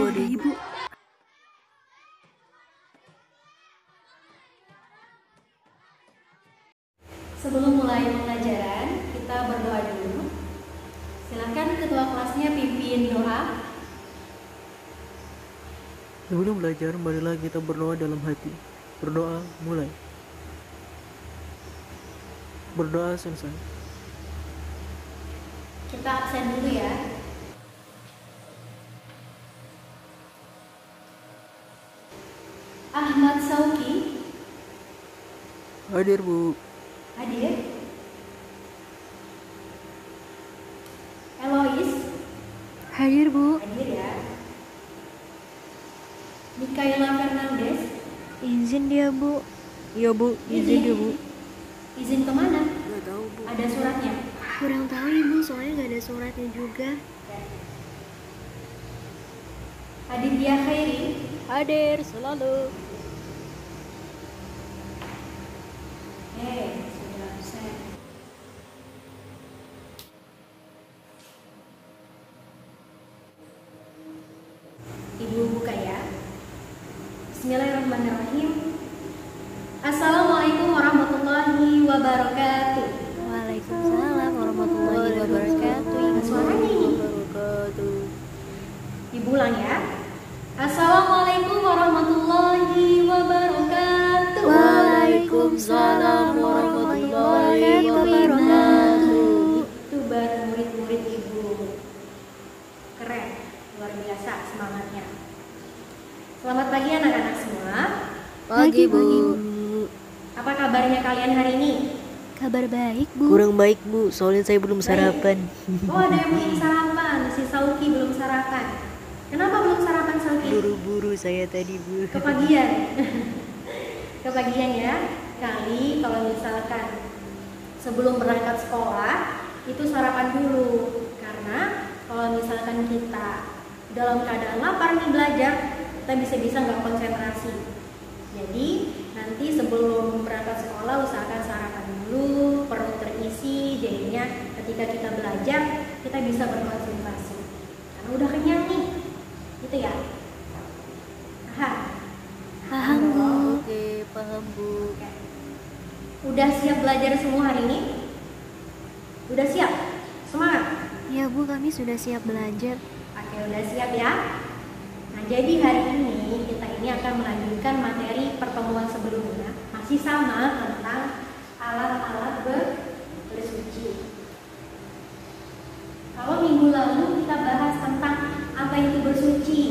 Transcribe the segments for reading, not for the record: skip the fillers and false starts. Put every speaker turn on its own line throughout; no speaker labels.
ada ibu.
Sebelum mulai pembelajaran, kita berdoa dulu. Silakan ketua kelasnya pimpin doa.
Sebelum belajar, marilah kita berdoa dalam hati. Berdoa mulai. Berdoa selesai.
Kita absen dulu ya. Ahmad Sauki
Hadir, Bu.
hadir. Elois
Hadir, Bu.
hadir ya. Mikaela Fernandez
Izin dia, Bu. Iya, Bu. Izin dia, Bu.
izin kemana?
Nggak tahu, Bu.
Ada suratnya?
Kurang tahu, Ibu, soalnya nggak ada suratnya juga.
Aditya Khairi
Hadir selalu.
sudah absen. Ibu buka ya. Bismillahirrahmanirrahim. Assalamualaikum warahmatullahi wabarakatuh.
Waalaikumsalam warahmatullahi wabarakatuh.
Suaranya ini. Ibu ulang ya. Assalamualaikum warahmatullahi wabarakatuh.
Waalaikumsalam warahmatullahi wabarakatuh.
Itu baru murid-murid ibu. Keren, luar biasa semangatnya. Selamat pagi anak-anak semua.
Pagi, Bu.
Apa kabarnya kalian hari ini?
Kabar baik, Bu.
Kurang baik, Bu. Soalnya saya belum sarapan.
Oh, ada yang belum sarapan. Si Sauki belum sarapan. Kenapa belum sarapan, Sauki?
Buru-buru saya tadi, Bu.
Kepagian. Kepagian ya. Kali kalau misalkan sebelum berangkat sekolah itu sarapan dulu. Karena kalau misalkan kita dalam keadaan lapar nih belajar, kita bisa-bisa nggak konsentrasi. Jadi nanti sebelum berangkat sekolah usahakan sarapan dulu, perut terisi, jadinya ketika kita belajar kita bisa berkonsentrasi. Karena udah kenyang nih, gitu ya.
Paham, Bu.
Oke, paham, Bu.
Oke. Udah siap belajar semua hari ini? Udah siap? Semangat?
Ya, Bu, kami sudah siap belajar.
Oke, udah siap ya? Nah, jadi hari ini kita ini akan melanjutkan materi pertemuan sebelumnya. Masih sama tentang alat-alat bersuci. Kalau minggu lalu kita bahas tentang apa itu bersuci.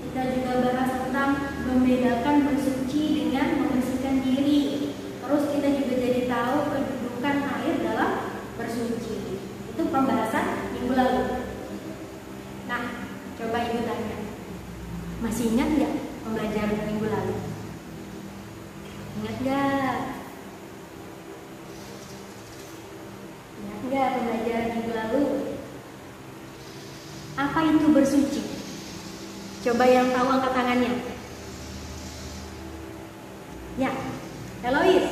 Kita juga bahas tentang membedakan bersuci dengan membersihkan diri. Terus kita juga jadi tahu kedudukan air dalam bersuci. Itu pembahasan minggu lalu. Nah, coba ibu tanya. Masih ingat nggak pembelajaran minggu lalu? Ingat nggak? Ingat nggak pembelajaran minggu lalu? Apa itu bersuci? Coba yang tahu angkat tangannya. Ya, Elois.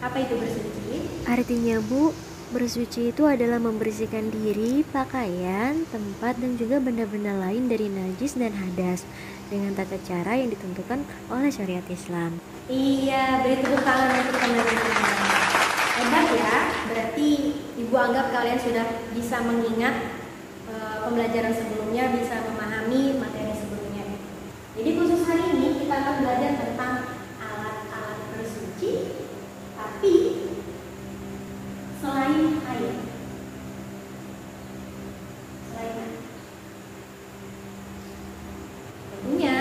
Apa itu bersuci?
Artinya, Bu, bersuci itu adalah membersihkan diri, pakaian, tempat, dan juga benda-benda lain dari najis dan hadas dengan tata cara yang ditentukan oleh syariat Islam.
Iya, beri tepuk tangan untuk teman-teman. Hebat ya, berarti ibu anggap kalian sudah bisa mengingat pembelajaran sebelumnya, bisa memahami materi sebelumnya. Jadi khusus hari ini kita akan belajar tentang alat-alat bersuci, tapi selain air. Selain air. Tentunya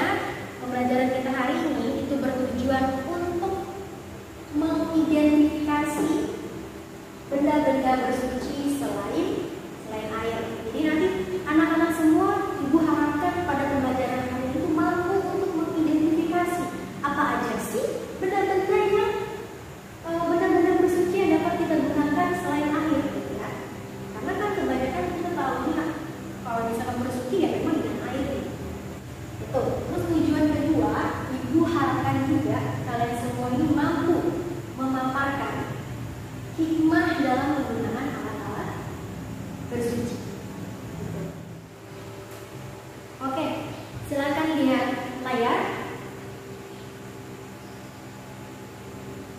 pembelajaran kita hari ini itu bertujuan untuk mengidentifikasi benda-benda bersuci selain air. Jadi nanti anak-anak semua ibu harapkan pada pembelajaran kali ini mampu untuk mengidentifikasi apa aja sih benda-benda yang benda-benda bersuci yang dapat kita gunakan selain air, gitu ya. Karena kan kebanyakan kita tahu nih, kalau misalkan bersuci ya memang dengan air. Itu. Terus tujuan kedua, ibu harapkan juga kalian semua ini mampu memaparkan hikmah dalam penggunaan alat-alat bersuci. Oke, air.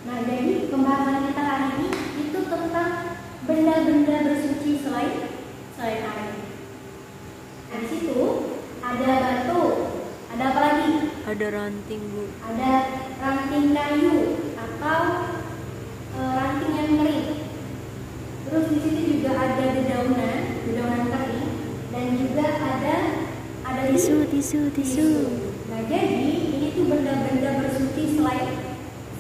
Nah, jadi pembahasan kita hari ini itu tentang benda-benda bersuci selain air. Nah, di situ ada batu, ada apa lagi?
Ada ranting, Bu.
Ada ranting kayu atau ranting yang kering. Terus di sini juga ada dedaunan kering, dan juga ada
tisu.
Nah, jadi ini tuh benda-benda bersuci selain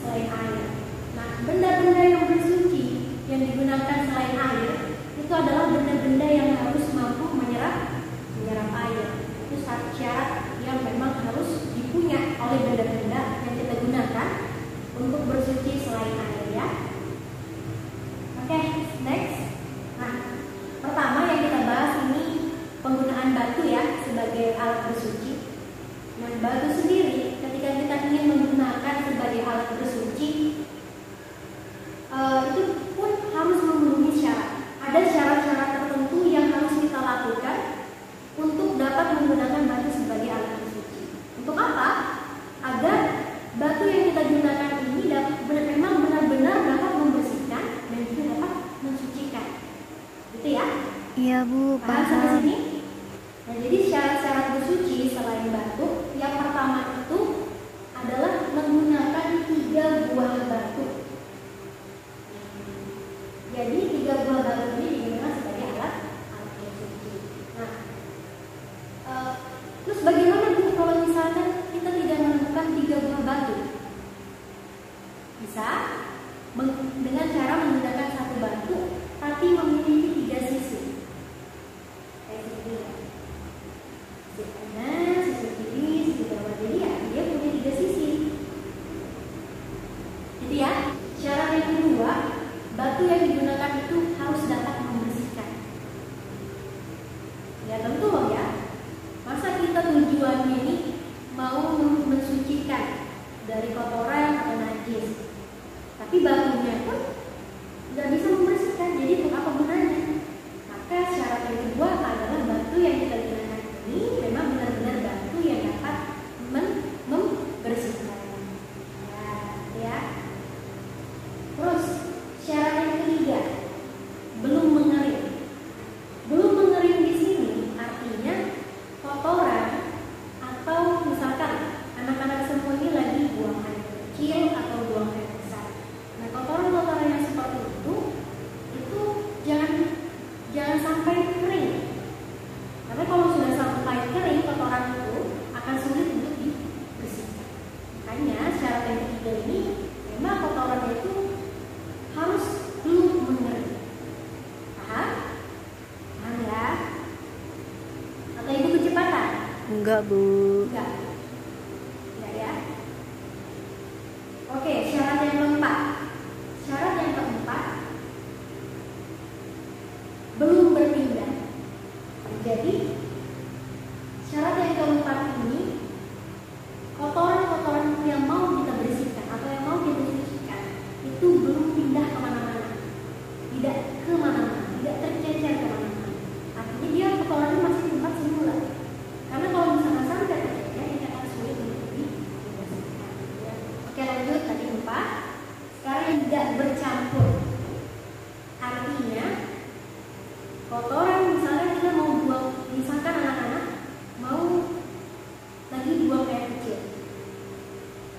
air. Nah, benda-benda yang bersuci yang digunakan selain air itu adalah benda-benda yang harus mampu menyerap air. Itu syarat yang memang harus dipunya oleh benda-benda yang kita gunakan untuk bersuci selain air, ya. Oke, next. Nah, pertama yang kita bahas ini penggunaan batu ya sebagai alat bersuci. Nah, batu sendiri ketika kita ingin menggunakan sebagai alat bersuci itu pun harus memenuhi syarat. Ada syarat-syarat tertentu yang harus kita lakukan untuk dapat menggunakan batu sebagai alat bersuci. Untuk apa? Agar batu yang kita gunakan ini memang benar-benar dapat membersihkan dan juga dapat mensucikan. Gitu ya?
Iya, Bu,
Paham sampai
paham.
sini? Nah, jadi syarat-syarat bersuci selain batu, yang pertama itu adalah menggunakan 3 buah batu. Jadi 3 buah batu ini digunakan sebagai alat bersuci. Nah, terus bagaimana Bu kalau misalkan kita tidak menemukan 3 buah batu? Bisa dengan cara menggunakan 1 batu tapi memiliki 3 sisi. Kayak gini ya. Sisi kanan, sisi kiri, sisi bawah. Jadi ya dia punya 3 sisi. Jadi ya, syarat yang kedua, batu yang digunakan itu harus dapat membersihkan. Ya tentu loh ya. Masa kita tujuannya ini mau mensucikan dari kotoran atau najis, tapi batunya pun nggak bisa membersihkan. Jadi untuk apa gunanya? Maka syarat yang kedua adalah batu yang kita gunakan ini memang benar-benar batu yang dapat membersihkan. Ya. Terus syarat yang ketiga, belum mengering. Belum mengering di sini artinya kotoran atau misalkan anak-anak semua ini lagi buang air kecil atau buang air besar. Nah, kotoran-kotoran yang seperti itu jangan sampai kering. Karena kalau sudah sampai kering, kotoran itu akan sulit untuk dibersihkan. Makanya syarat yang ketiga ini memang kotoran itu harus belum mengering. Paham? Paham ya? Atau ibu kecepatan?
Enggak, Bu.
Enggak. Enggak ya? Oke, syarat yang keempat. Syarat yang keempat, belum berpindah. Jadi syarat yang keempat ini, kotoran-kotoran yang mau kita bersihkan atau yang mau kita sucikan itu belum pindah kemana-mana, tidak kemana-mana, tidak tercecer kemana-mana. Artinya dia kotorannya masih di tempat semula. Karena kalau misalnya sampai tercecer, ini akan sulit untuk dibersihkan. Ya. Oke, lanjut tadi 4. Sekarang yang tidak bercampur. Artinya kotoran misalnya kita mau buang, misalkan anak-anak mau lagi buang air kecil.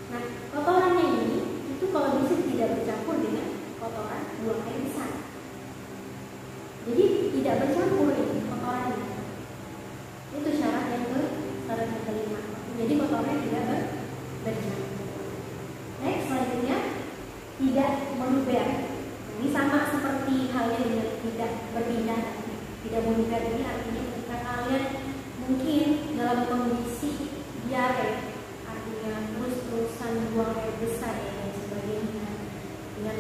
Nah, kotorannya ini itu kalau bisa tidak bercampur dengan kotoran buang air besar. Jadi tidak bercampur ini kotorannya. Itu syarat yang kelima. Jadi kotorannya tidak bercampur. Next, selanjutnya tidak meluber. Ini sama seperti halnya dengan tidak berpindah. Tidak meluber ini artinya ketika kalian mungkin dalam kondisi diare, artinya terus-terusan buang air besar ya, dan sebagainya, dengan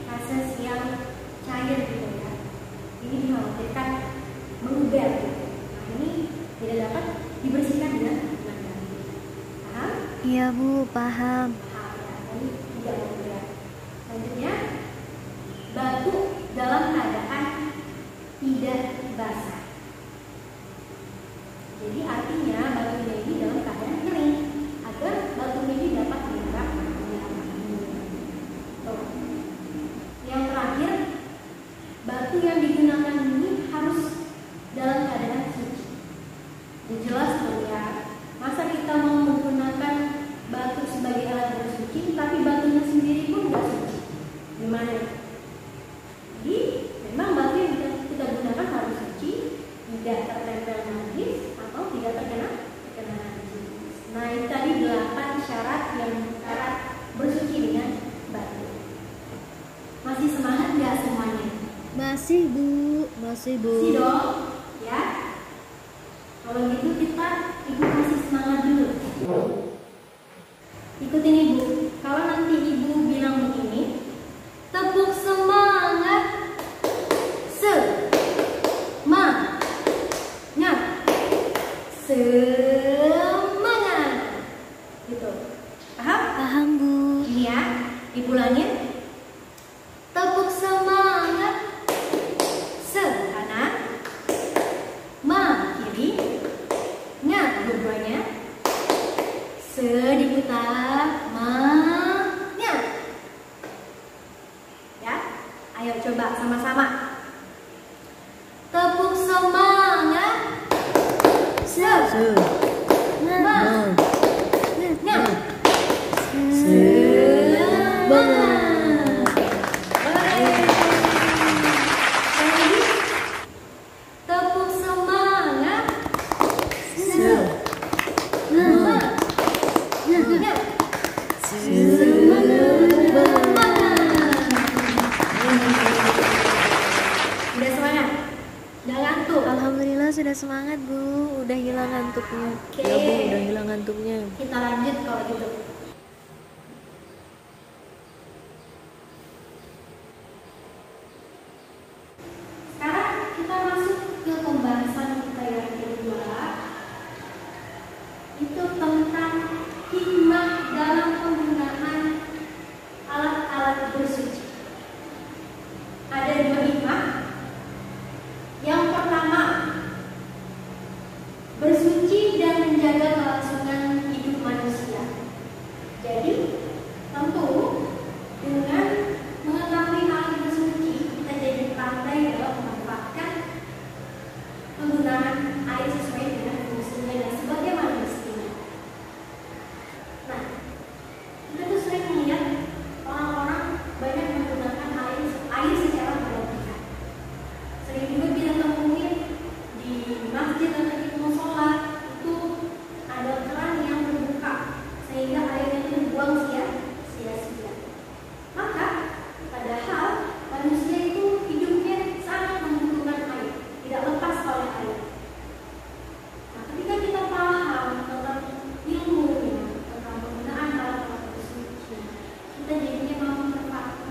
proses yang cair gitu ya. Ini dikhawatirkan meluber. Nah, ini tidak dapat dibersihkan dengan baik. Paham?
Iya, Bu, paham.
Ini tidak meluber. Selanjutnya, batu dalam keadaan tidak basah. Jadi artinya batunya ini Nah, itu tadi 8 syarat bersuci dengan batu. Masih semangat nggak semuanya?
Masih Bu, masih Bu.
Masih dong, ya. Kalau gitu Ibu kasih semangat dulu. Ikutin Ibu. Kalau nanti Ibu bilang begini, tepuk semangat, semangat, gitu. Paham?
Paham Bu.
Ini ya, Ibu ulangin. Tepuk semangat, kanan, kiri, dua-duanya, diputar, ya. Ayo coba sama-sama. Tepuk semangat, tepuk semangat, udah semangat? Udah ngantuk?
Alhamdulillah sudah semangat Bu, udah hilang ngantuknya.
Oke.
Ya Bu, udah hilang ngantuknya.
Kita lanjut kalau gitu. Sekarang kita masuk ke pembahasan kita yang kedua. Itu tentang hikmah dalam penggunaan alat-alat bersuci. Ada 2 hikmah. Yang pertama, bersuci dan menjaga kelangsungan hidup manusia. Jadi, tentu dengan mengetahui hal bersuci, kita jadi pandai dalam memanfaatkan penggunaan air sesuai dengan fungsinya dan sebagaimana mestinya. Nah, kita tuh sering melihat orang-orang banyak menggunakan air secara berlebihan. Sering juga kita temuin di masjid atau di musola itu ada keran yang terbuka sehingga airnya itu dibuang sia-sia. Maka padahal manusia itu hidupnya sangat membutuhkan air, tidak lepas oleh air. Nah, ketika kita paham tentang ilmunya, tentang penggunaan alat-alat bersuci, kita jadinya mau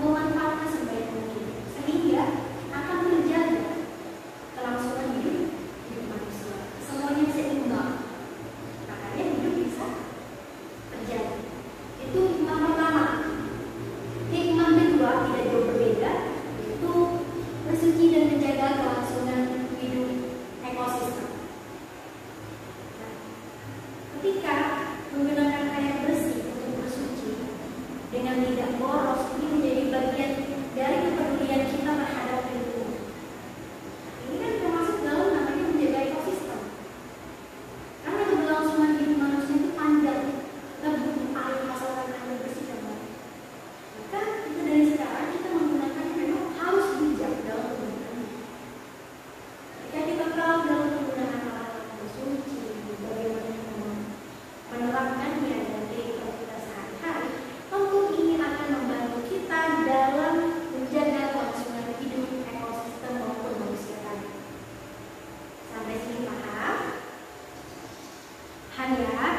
memanfaatkan sebaik mungkin sehingga akan terjaga kelangsungan hidup manusia. Semuanya bisa imbang, makanya hidup bisa terjadi. Itu hikmah pertama. Hikmah kedua tidak jauh berbeda, yaitu bersuci dan menjaga kelangsungan hidup ekosistem. Nah, ketika menggunakan air bersih untuk bersuci dengan tidak boros, ini menjadi bagian dari kepedulian kita terhadap lingkungan. Ini kan termasuk dalam namanya menjaga ekosistem. Karena keberlangsungan hidup manusia itu panjang, kita butuh air, asalkan air bersih dan baik. Maka itu dari sekarang kita menggunakannya memang harus bijak dalam penggunaannya. Ketika kita tahu dalam penggunaan alat-alat bersuci, bagaimana kita menerapkannya dalam kehidupan kita sehari-hari, tentu ini akan membantu kita dalam menjaga kelangsungan hidup ekosistem maupun manusia tadi. Sampai sini paham? Ya.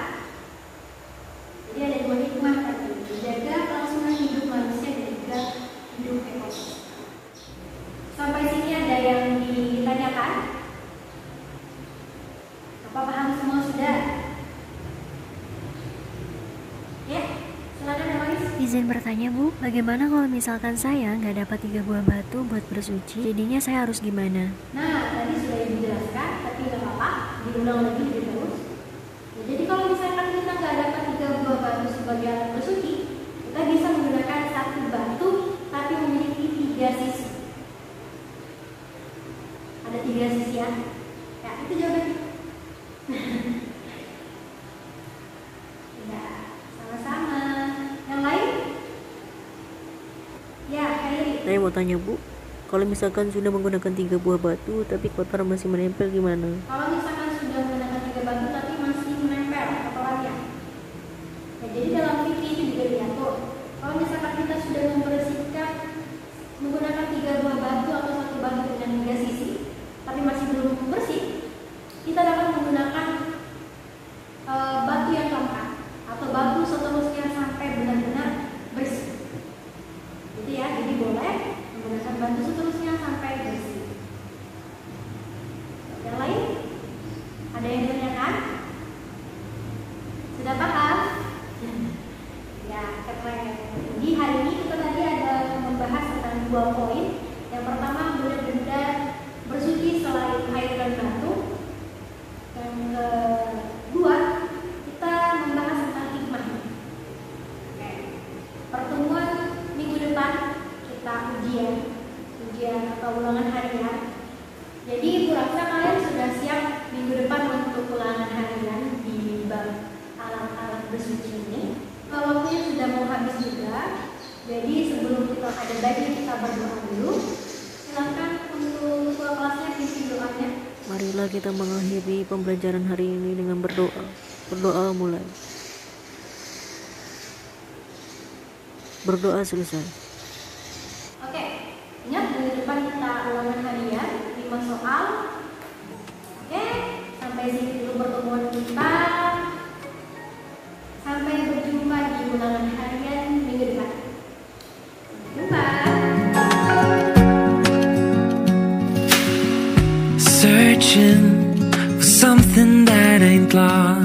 Jadi ada 2 hikmah tadi, menjaga kelangsungan hidup manusia dan juga hidup ekosistem. Sampai sini ada yang ditanyakan? Apa paham semua sudah? Ya, silakan Elois.
Izin bertanya Bu, bagaimana kalau misalkan saya nggak dapat 3 buah batu buat bersuci, jadinya saya harus gimana?
Nah, tadi sudah Ibu jelaskan, tapi nggak apa-apa, diulang lagi lebih terus. Ya, jadi kalau misalkan kita nggak dapat 3 buah batu sebagai alat bersuci, kita bisa menggunakan 1 batu tapi memiliki 3 sisi. Ada 3 sisi ya? Ya, itu jawabannya. Ya, sama-sama. Yang lain? Ya, Khairi.
Saya mau tanya Bu, kalau misalkan sudah menggunakan 3 buah batu tapi kotoran masih menempel gimana?
Kalau misalkan sudah menggunakan 3 batu tapi masih menempel kotorannya, 2 poin. Yang pertama, benda-benda bersuci selain air dan batu. Yang kedua, kita membahas tentang hikmah. Oke. Pertemuan minggu depan kita ujian atau ulangan harian. Jadi kurasa kalian sudah siap minggu depan untuk ulangan harian di bab alat-alat bersuci ini. Waktunya sudah mau habis juga. Jadi sebelum kita ada baiknya kita berdoa dulu. Silakan untuk ketua kelasnya pimpin doanya.
Marilah kita mengakhiri pembelajaran hari ini dengan berdoa. Berdoa mulai. Berdoa selesai.
Oke, ingat minggu depan kita ulangan harian 5 soal. Oke, sampai sini dulu pertemuan kita. Sampai berjumpa di ulangan harian minggu depan. Jumpa.
Searching for something that ain't lost.